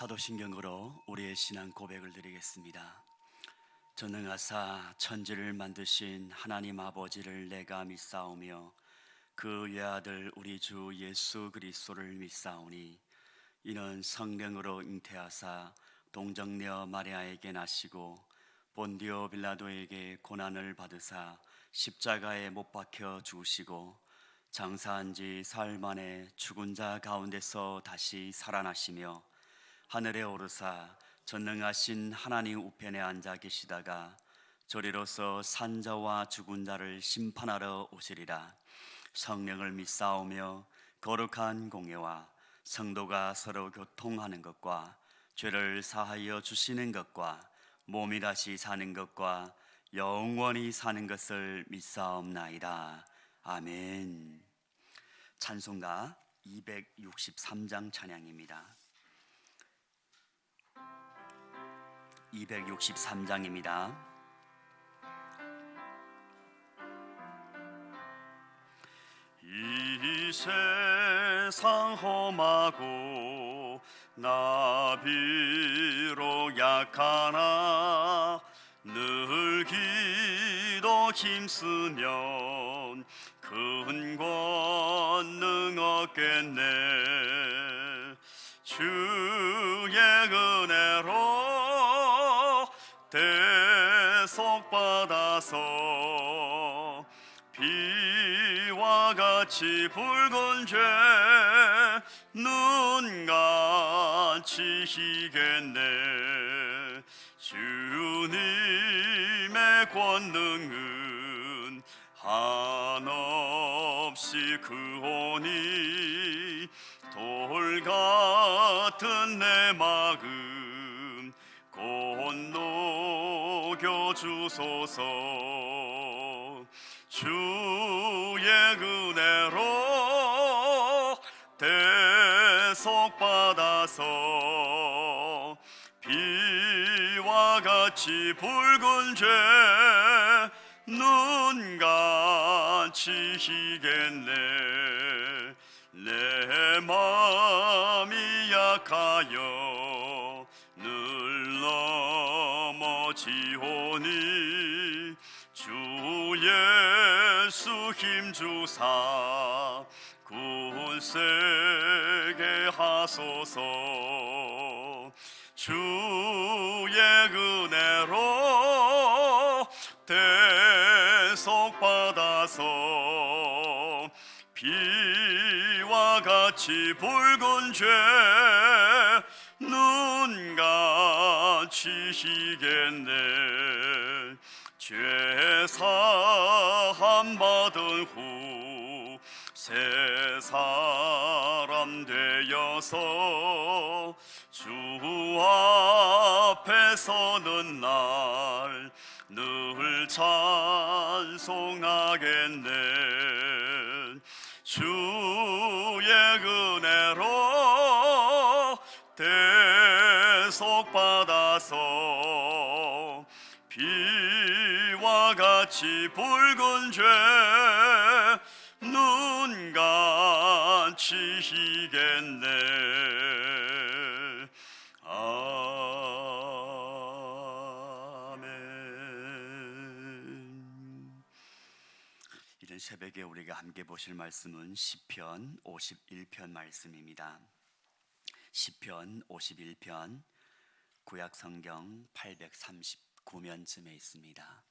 사도신경으로 우리의 신앙 고백을 드리겠습니다. 전능하사 천지를 만드신 하나님 아버지를 내가 믿사오며 그 외아들 우리 주 예수 그리스도를 믿사오니 이는 성령으로 잉태하사 동정녀 마리아에게 나시고 본디오 빌라도에게 고난을 받으사 십자가에 못 박혀 죽으시고 장사한 지 사흘 만에 죽은 자 가운데서 다시 살아나시며 하늘에 오르사 전능하신 하나님 우편에 앉아 계시다가 저리로서 산자와 죽은 자를 심판하러 오시리라. 성령을 믿사오며 거룩한 공예와 성도가 서로 교통하는 것과 죄를 사하여 주시는 것과 몸이 다시 사는 것과 영원히 사는 것을 믿사옵나이다. 아멘. 찬송가 263장 찬양입니다. 263장입니다. 이 세상 험하고 나 비록 약하나 늘 기도 힘쓰면 큰 권능 얻겠네. 주의 은혜로 대속받아서 비와 같이 붉은 죄 눈같이 희겠네. 주님의 권능은 한없이 크오니 돌 같은 내 마음 곧 녹여주소서. 주의 은혜로 대속받아서 비와 같이 붉은 죄 눈같이 희겠네. 내 마음이 약하여 늘 넘어지오니 주 예수 힘주사 굳세게 하소서. 주의 은혜로 대속받아서 비와 같이 붉은 죄 눈같이 희겠네. 죄 사함 받은 후 새 사람 되어서 주 앞에 서는 날 늘 찬송하겠네. 주의 은혜로 대속받아서 비와 같이 붉은 죄 눈같이 희겠네. 아멘. 이런 새벽에 우리가 함께 보실 말씀은 시편 51편 말씀입니다. 시편 51편 구약 성경 839면쯤에 있습니다.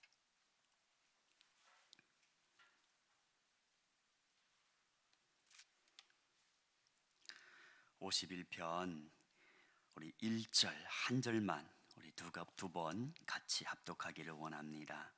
(51편) 우리 1절 한 절만 우리 두 번 같이 합독하기를 원합니다.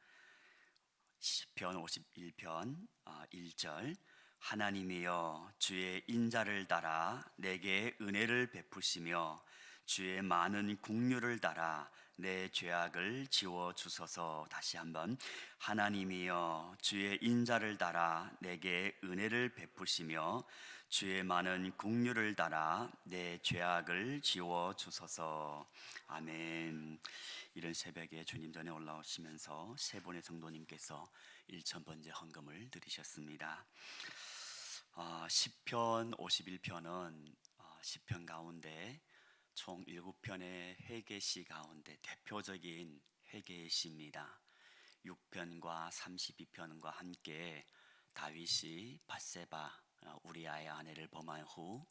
시편 51편 1절 하나님이여 주의 인자를 따라 내게 은혜를 베푸시며 주의 많은 긍휼을 따라 내 죄악을 지워 주소서. 다시 한번 하나님이여 주의 인자를 따라 내게 은혜를 베푸시며 주의 많은 긍휼을 따라 내 죄악을 지워 주소서. 아멘. 이런 새벽에 주님 전에 올라오시면서 세 분의 성도님께서 1000번째 헌금을 드리셨습니다. 시편 51편은 시편 가운데 총 7편의 회개시 가운데 대표적인 회개의 시입니다. 6편과 32편과 함께 다윗이 밧세바 우리아의 아내를 범한 후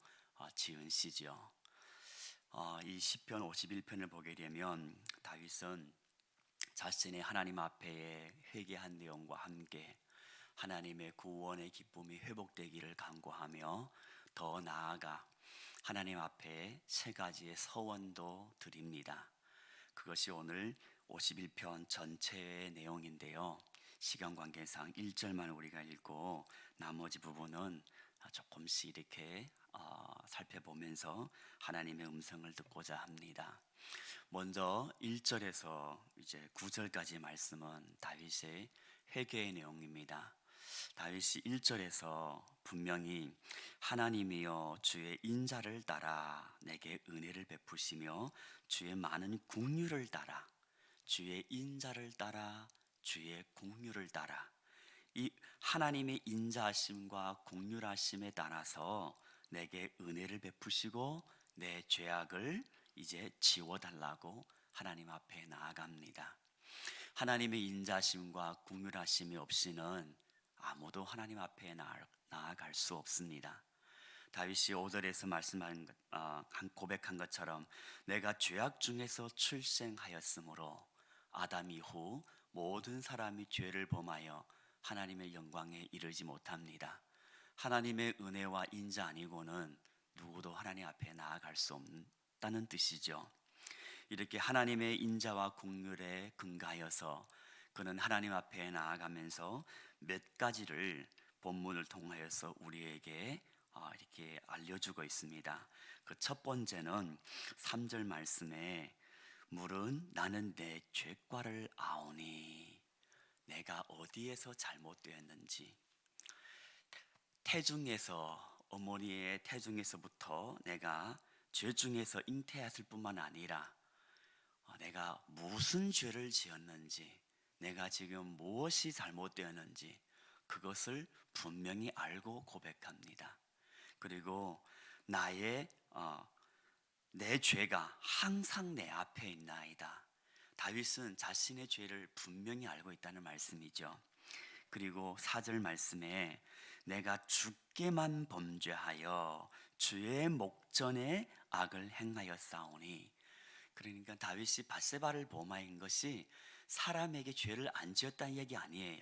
지은 시죠. 이 시편 51편을 보게 되면 다윗은 자신의 하나님 앞에 회개한 내용과 함께 하나님의 구원의 기쁨이 회복되기를 간구하며 더 나아가 하나님 앞에 세 가지의 서원도 드립니다. 그것이 오늘 51편 전체의 내용인데요. 시간 관계상 1절만 우리가 읽고 나머지 부분은 조금씩 이렇게 살펴보면서 하나님의 음성을 듣고자 합니다. 먼저 1절에서 이제 9절까지 말씀은 다윗의 회개의 내용입니다. 다윗이 1절에서 분명히 하나님이여 주의 인자를 따라 내게 은혜를 베푸시며 주의 많은 긍휼을 따라 주의 인자를 따라 주의 긍휼을 따라 이 하나님의 인자하심과 긍휼하심에 따라서 내게 은혜를 베푸시고 내 죄악을 이제 지워달라고 하나님 앞에 나아갑니다. 하나님의 인자심과 긍휼하심이 없이는 아무도 하나님 앞에 나아갈 수 없습니다. 다윗이 5절에서 말씀한 고백한 것처럼 내가 죄악 중에서 출생하였으므로 아담 이후 모든 사람이 죄를 범하여 하나님의 영광에 이르지 못합니다. 하나님의 은혜와 인자 아니고는 누구도 하나님 앞에 나아갈 수 없다는 뜻이죠. 이렇게 하나님의 인자와 긍휼에 근거하여서 그는 하나님 앞에 나아가면서 몇 가지를 본문을 통하여서 우리에게 이렇게 알려주고 있습니다. 그 첫 번째는 3절 말씀에 물은 나는 내 죄과를 아오니 내가 어디에서 잘못되었는지 태중에서 어머니의 태중에서부터 내가 죄 중에서 잉태했을 뿐만 아니라 내가 무슨 죄를 지었는지 내가 지금 무엇이 잘못되었는지 그것을 분명히 알고 고백합니다. 그리고 내 죄가 항상 내 앞에 있나이다. 다윗은 자신의 죄를 분명히 알고 있다는 말씀이죠. 그리고 4절 말씀에 내가 주께만 범죄하여 주의 목전에 악을 행하였사오니 그러니까 다윗이 밧세바를 범한 것이 사람에게 죄를 안 지었다는 얘기 아니에요.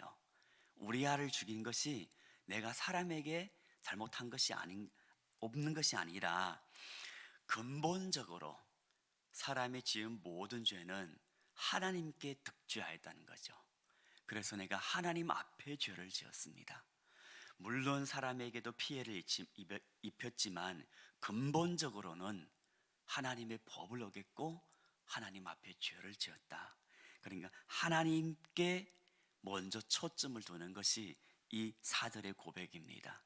우리아를 죽인 것이 내가 사람에게 잘못한 것이 없는 것이 아니라 근본적으로 사람이 지은 모든 죄는 하나님께 득죄하였다는 거죠. 그래서 내가 하나님 앞에 죄를 지었습니다. 물론 사람에게도 피해를 입혔지만 근본적으로는 하나님의 법을 어겼고 하나님 앞에 죄를 지었다. 그러니까 하나님께 먼저 초점을 두는 것이 이 4절의 고백입니다.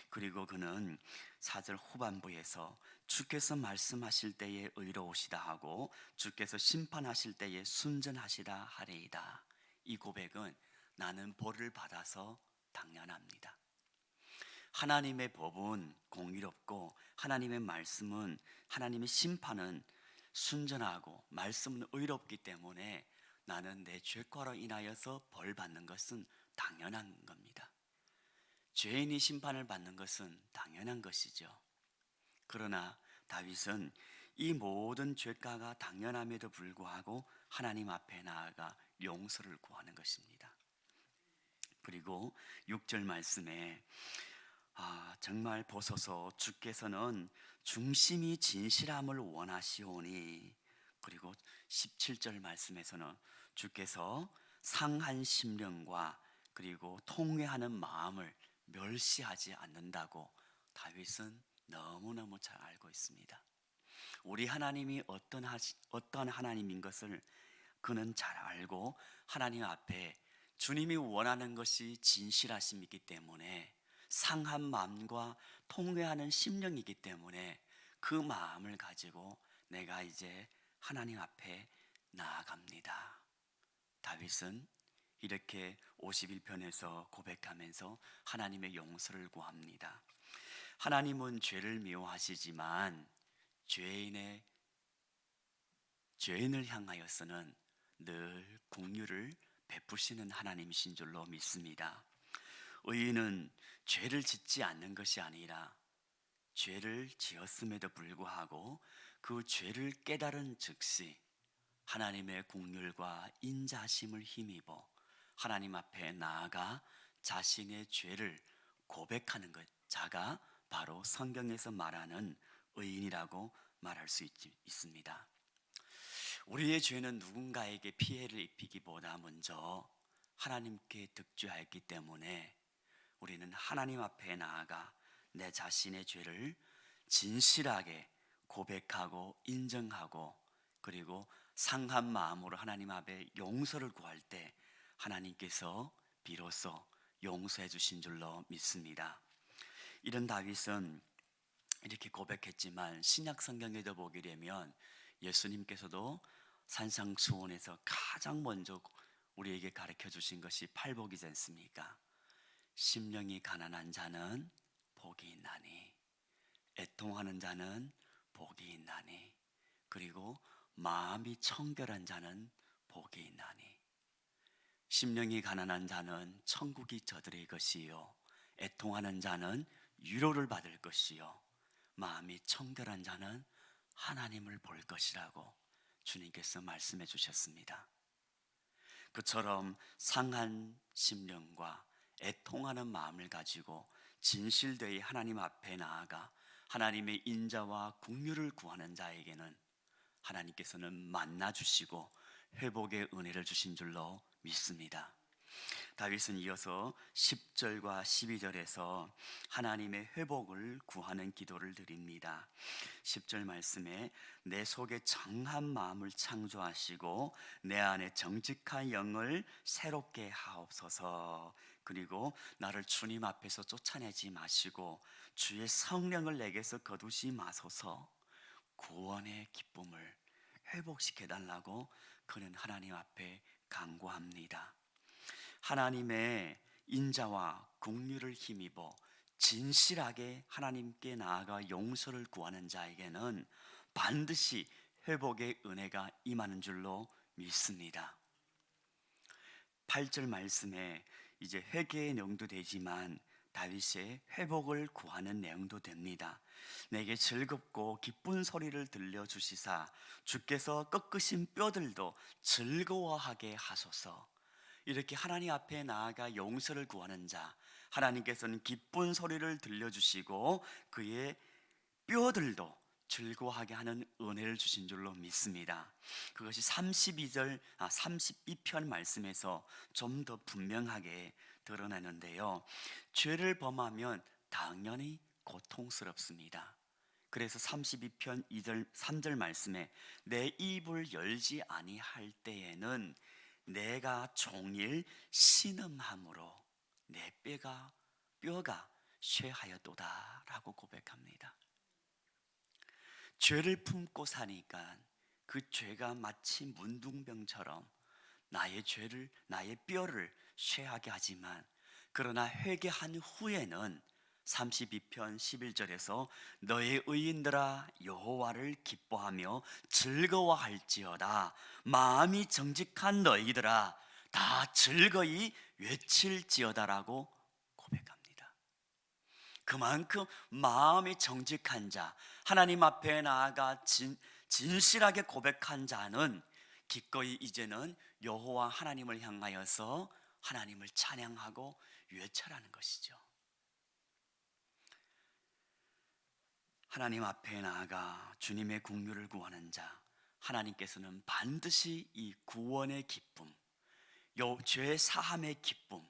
그리고 그는 4절 후반부에서 주께서 말씀하실 때에 의로우시다 하고 주께서 심판하실 때에 순전하시다 하리이다. 이 고백은 나는 벌을 받아서 당연합니다. 하나님의 법은 공의롭고 하나님의 말씀은 하나님의 심판은 순전하고 말씀은 의롭기 때문에 나는 내 죄과로 인하여서 벌 받는 것은 당연한 겁니다. 죄인이 심판을 받는 것은 당연한 것이죠. 그러나 다윗은 이 모든 죄가가 당연함에도 불구하고 하나님 앞에 나아가 용서를 구하는 것입니다. 그리고 6절 말씀에 정말 보소서 주께서는 중심이 진실함을 원하시오니 그리고 17절 말씀에서는 주께서 상한 심령과 그리고 통회하는 마음을 멸시하지 않는다고 다윗은 너무너무 잘 알고 있습니다. 우리 하나님이 어떤 하나님인 것을 그는 잘 알고 하나님 앞에 주님이 원하는 것이 진실하심이기 때문에 상한 마음과 통회하는 심령이기 때문에 그 마음을 가지고 내가 이제 하나님 앞에 나아갑니다. 다윗은 이렇게 51편에서 고백하면서 하나님의 용서를 구합니다. 하나님은 죄를 미워하시지만 죄인의 죄인을 향하여서는 늘 긍휼을 베푸시는 하나님이신 줄로 믿습니다. 의인은 죄를 짓지 않는 것이 아니라 죄를 지었음에도 불구하고 그 죄를 깨달은 즉시 하나님의 긍휼과 인자하심을 힘입어 하나님 앞에 나아가 자신의 죄를 고백하는 것, 자가 바로 성경에서 말하는 의인이라고 말할 수 있습니다. 우리의 죄는 누군가에게 피해를 입히기보다 먼저 하나님께 득죄하였기 때문에 우리는 하나님 앞에 나아가 내 자신의 죄를 진실하게 고백하고 인정하고 그리고 상한 마음으로 하나님 앞에 용서를 구할 때 하나님께서 비로소 용서해 주신 줄로 믿습니다. 이런 다윗은 이렇게 고백했지만 신약 성경에도 보게 되면 예수님께서도 산상수훈에서 가장 먼저 우리에게 가르쳐 주신 것이 팔복이지 않습니까? 심령이 가난한 자는 복이 있나니, 애통하는 자는 복이 있나니, 그리고 마음이 청결한 자는 복이 있나니. 심령이 가난한 자는 천국이 저들의 것이요, 애통하는 자는 위로를 받을 것이요, 마음이 청결한 자는 하나님을 볼 것이라고 주님께서 말씀해 주셨습니다. 그처럼 상한 심령과 애통하는 마음을 가지고 진실되이 하나님 앞에 나아가 하나님의 인자와 긍휼을 구하는 자에게는 하나님께서는 만나 주시고 회복의 은혜를 주신 줄로 믿습니다. 다윗은 이어서 10절과 12절에서 하나님의 회복을 구하는 기도를 드립니다. 10절 말씀에 내 속에 정한 마음을 창조하시고 내 안에 정직한 영을 새롭게 하옵소서. 그리고 나를 주님 앞에서 쫓아내지 마시고 주의 성령을 내게서 거두지 마소서. 구원의 기쁨을 회복시켜 달라고 그는 하나님 앞에 간구합니다. 하나님의 인자와 긍휼을 힘입어 진실하게 하나님께 나아가 용서를 구하는 자에게는 반드시 회복의 은혜가 임하는 줄로 믿습니다. 8절 말씀에 이제 회개의 내용도 되지만 다윗의 회복을 구하는 내용도 됩니다. 내게 즐겁고 기쁜 소리를 들려주시사 주께서 꺾으신 뼈들도 즐거워하게 하소서. 이렇게 하나님 앞에 나아가 용서를 구하는 자, 하나님께서는 기쁜 소리를 들려주시고 그의 뼈들도 즐거워하게 하는 은혜를 주신 줄로 믿습니다. 그것이 32편 말씀에서 좀 더 분명하게 드러나는데요. 죄를 범하면 당연히 고통스럽습니다. 그래서 32편 2절 3절 말씀에 내 입을 열지 아니할 때에는 내가 종일 신음함으로 내 뼈가 쇠하였도다라고 고백합니다. 죄를 품고 사니까 그 죄가 마치 문둥병처럼 나의 뼈를 쇠하게 하지만 그러나 회개한 후에는 32편 11절에서 너의 의인들아 여호와를 기뻐하며 즐거워할지어다. 마음이 정직한 너희들아 다 즐거이 외칠지어다라고 고백합니다. 그만큼 마음이 정직한 자, 하나님 앞에 나아가 진실하게 고백한 자는 기꺼이 이제는 여호와 하나님을 향하여서 하나님을 찬양하고 외쳐라는 것이죠. 하나님 앞에 나아가 주님의 긍휼을 구하는 자, 하나님께서는 반드시 이 구원의 기쁨, 죄 사함의 기쁨,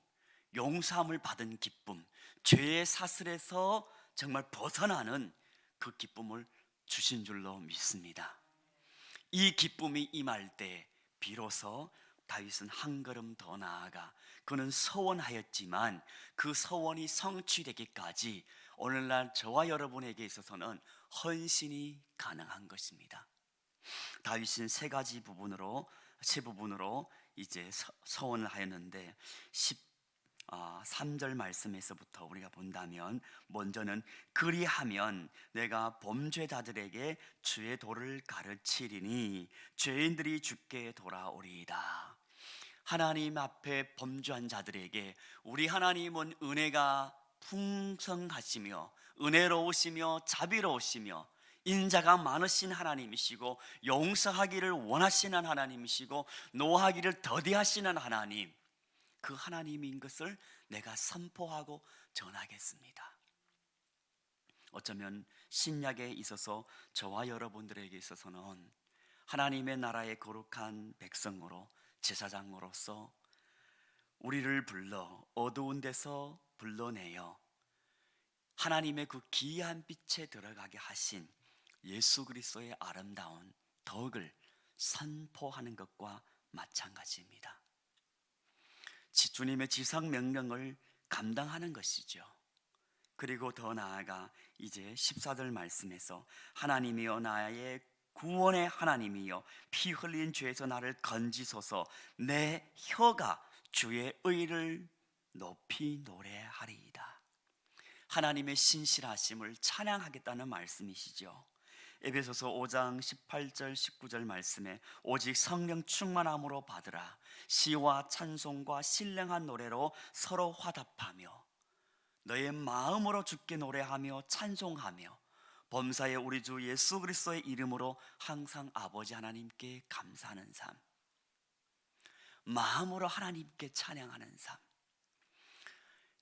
용서함을 받은 기쁨, 죄의 사슬에서 정말 벗어나는 그 기쁨을 주신 줄로 믿습니다. 이 기쁨이 임할 때 비로소 다윗은 한 걸음 더 나아가 그는 서원하였지만 그 서원이 성취되기까지 오늘날 저와 여러분에게 있어서는 헌신이 가능한 것입니다. 다윗은 세 부분으로 이제 서원을 하였는데 3절 말씀에서부터 우리가 본다면, 먼저는 그리하면 내가 범죄자들에게 주의 도를 가르치리니 죄인들이 주께 돌아오리이다. 하나님 앞에 범죄한 자들에게 우리 하나님은 은혜가 풍성하시며 은혜로우시며 자비로우시며 인자가 많으신 하나님이시고 용서하기를 원하시는 하나님이시고 노하기를 더디하시는 하나님, 그 하나님인 것을 내가 선포하고 전하겠습니다. 어쩌면 신약에 있어서 저와 여러분들에게 있어서는 하나님의 나라의 거룩한 백성으로, 제사장으로서 우리를 불러 어두운 데서 불러내어 하나님의 그 귀한 빛에 들어가게 하신 예수 그리스도의 아름다운 덕을 선포하는 것과 마찬가지입니다. 주님의 지상 명령을 감당하는 것이죠. 그리고 더 나아가 이제 14절 말씀에서 하나님이여 나의 구원의 하나님이여 피 흘린 죄에서 나를 건지소서, 내 혀가 주의 의를 높이 노래하리이다. 하나님의 신실하심을 찬양하겠다는 말씀이시죠. 에베소서 5장 18절 19절 말씀에 오직 성령 충만함으로 받으라. 시와 찬송과 신령한 노래로 서로 화답하며 너의 마음으로 주께 노래하며 찬송하며 범사의 우리 주 예수 그리스도의 이름으로 항상 아버지 하나님께 감사하는 삶, 마음으로 하나님께 찬양하는 삶,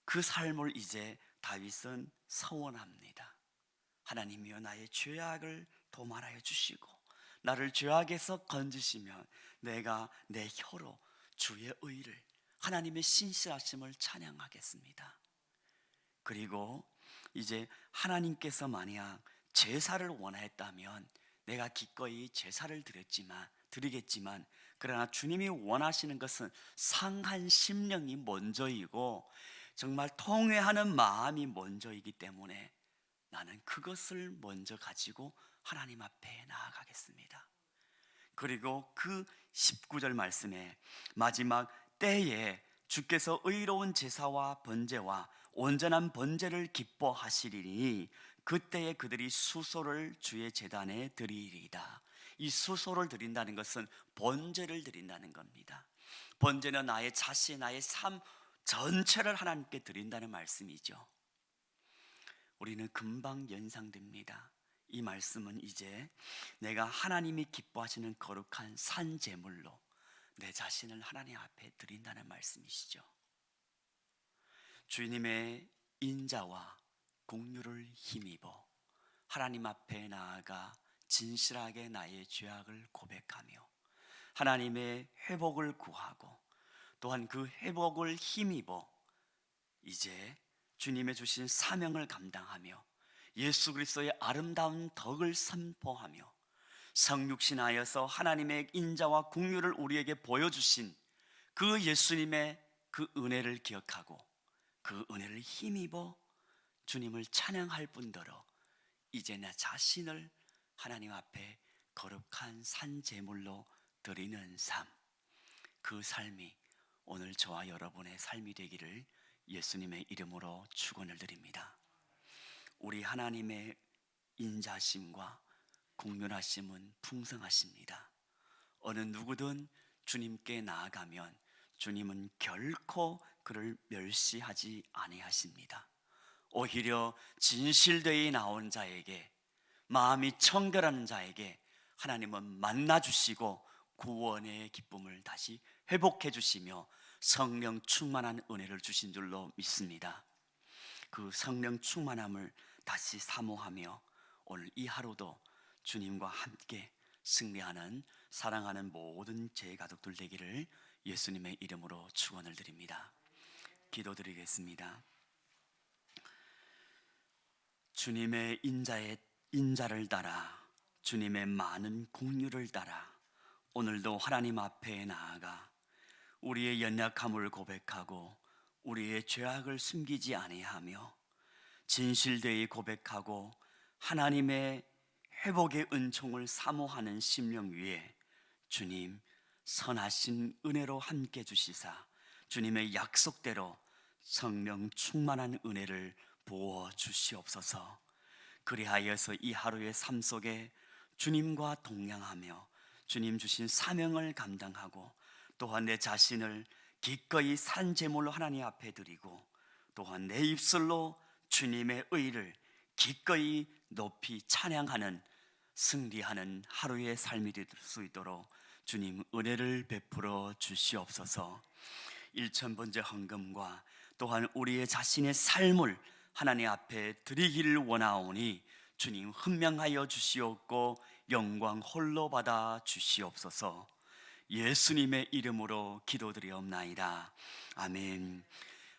그 삶을 이제 다윗은 서원합니다. 하나님이여 나의 죄악을 도말하여 주시고 나를 죄악에서 건지시면 내가 내 혀로 주의 의를, 하나님의 신실하심을 찬양하겠습니다. 그리고 이제 하나님께서 만약 제사를 원하였다면 내가 기꺼이 제사를 드리겠지만 그러나 주님이 원하시는 것은 상한 심령이 먼저이고 정말 통회하는 마음이 먼저이기 때문에 나는 그것을 먼저 가지고 하나님 앞에 나아가겠습니다. 그리고 그 19절 말씀에 마지막 때에 주께서 의로운 제사와 번제와 온전한 번제를 기뻐하시리니 그때에 그들이 수소를 주의 제단에 드리리이다. 이 수소를 드린다는 것은 번제를 드린다는 겁니다. 번제는 나의 자신, 나의 삶 전체를 하나님께 드린다는 말씀이죠. 우리는 금방 연상됩니다. 이 말씀은 이제 내가 하나님이 기뻐하시는 거룩한 산제물로 내 자신을 하나님 앞에 드린다는 말씀이시죠. 주님의 인자와 긍휼을 힘입어 하나님 앞에 나아가 진실하게 나의 죄악을 고백하며 하나님의 회복을 구하고 또한 그 회복을 힘입어 이제 주님의 주신 사명을 감당하며 예수 그리스도의 아름다운 덕을 선포하며 성육신하여서 하나님의 인자와 긍휼을 우리에게 보여주신 그 예수님의 그 은혜를 기억하고 그 은혜를 힘입어 주님을 찬양할 뿐더러 이제 내 자신을 하나님 앞에 거룩한 산제물로 드리는 삶, 그 삶이 오늘 저와 여러분의 삶이 되기를 예수님의 이름으로 축원을 드립니다. 우리 하나님의 인자심과 긍휼하심은 풍성하십니다. 어느 누구든 주님께 나아가면 주님은 결코 그를 멸시하지 아니하십니다. 오히려 진실되이 나온 자에게, 마음이 청결한 자에게 하나님은 만나주시고 구원의 기쁨을 다시 회복해 주시며 성령 충만한 은혜를 주신 줄로 믿습니다. 그 성령 충만함을 다시 사모하며 오늘 이 하루도 주님과 함께 승리하는, 사랑하는 모든 제 가족들 되기를 예수님의 이름으로 축원을 드립니다. 기도드리겠습니다. 주님의 인자를 따라, 주님의 많은 긍휼을 따라 오늘도 하나님 앞에 나아가 우리의 연약함을 고백하고 우리의 죄악을 숨기지 아니하며 진실되이 고백하고 하나님의 회복의 은총을 사모하는 심령 위에 주님 선하신 은혜로 함께 주시사 주님의 약속대로 성령 충만한 은혜를 부어 주시옵소서. 그리하여서 이 하루의 삶 속에 주님과 동행하며 주님 주신 사명을 감당하고 또한 내 자신을 기꺼이 산 제물로 하나님 앞에 드리고 또한 내 입술로 주님의 의를 기꺼이 높이 찬양하는 승리하는 하루의 삶이 될 수 있도록 주님 은혜를 베풀어 주시옵소서. 1000번째 헌금과 또한 우리의 자신의 삶을 하나님 앞에 드리기를 원하오니 주님 훈명하여 주시옵고 영광 홀로 받아 주시옵소서. 예수님의 이름으로 기도드리옵나이다. 아멘.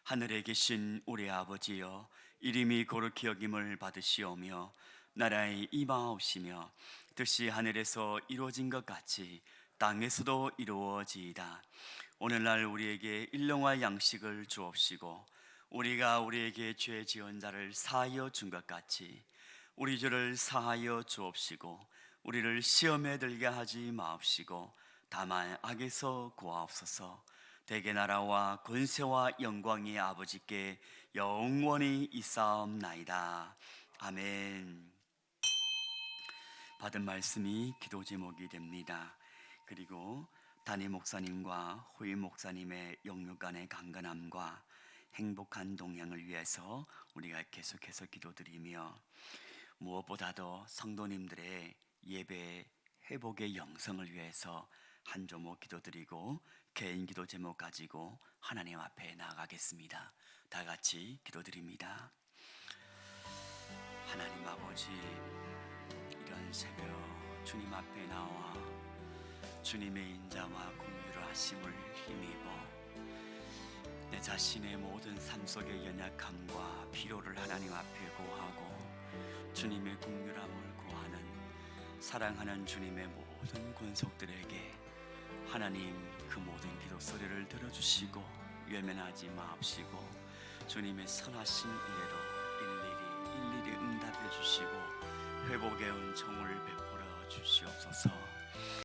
하늘에 계신 우리 아버지여, 이름이 거룩히 여김을 받으시오며 나라의 임하옵시며 뜻이 하늘에서 이루어진 것 같이 땅에서도 이루어지이다. 오늘날 우리에게 일용할 양식을 주옵시고 우리가 우리에게 죄 지은 자를 사하여 준 것 같이 우리 죄를 사하여 주옵시고 우리를 시험에 들게 하지 마옵시고 다만 악에서 구하옵소서. 대개 나라와 권세와 영광이 아버지께 영원히 있사옵나이다. 아멘. 받은 말씀이 기도 제목이 됩니다. 그리고 담임 목사님과 후임 목사님의 영육 간의 강건함과 행복한 동행을 위해서 우리가 계속해서 기도드리며 무엇보다도 성도님들의 예배 회복의 영성을 위해서 한 조목 기도드리고 개인 기도 제목 가지고 하나님 앞에 나아가겠습니다. 다 같이 기도드립니다. 하나님 아버지, 이런 새벽 주님 앞에 나와 주님의 인자와 긍휼을 하심을 힘입어 내 자신의 모든 삶 속의 연약함과 필요를 하나님 앞에 고하고 주님의 긍휼함을 구하는 사랑하는 주님의 모든 권속들에게 하나님 그 모든 기도 소리를 들어주시고 외면하지 마옵시고 주님의 선하신 은혜로 일일이 응답해 주시고 회복의 은총을 베풀어 주시옵소서.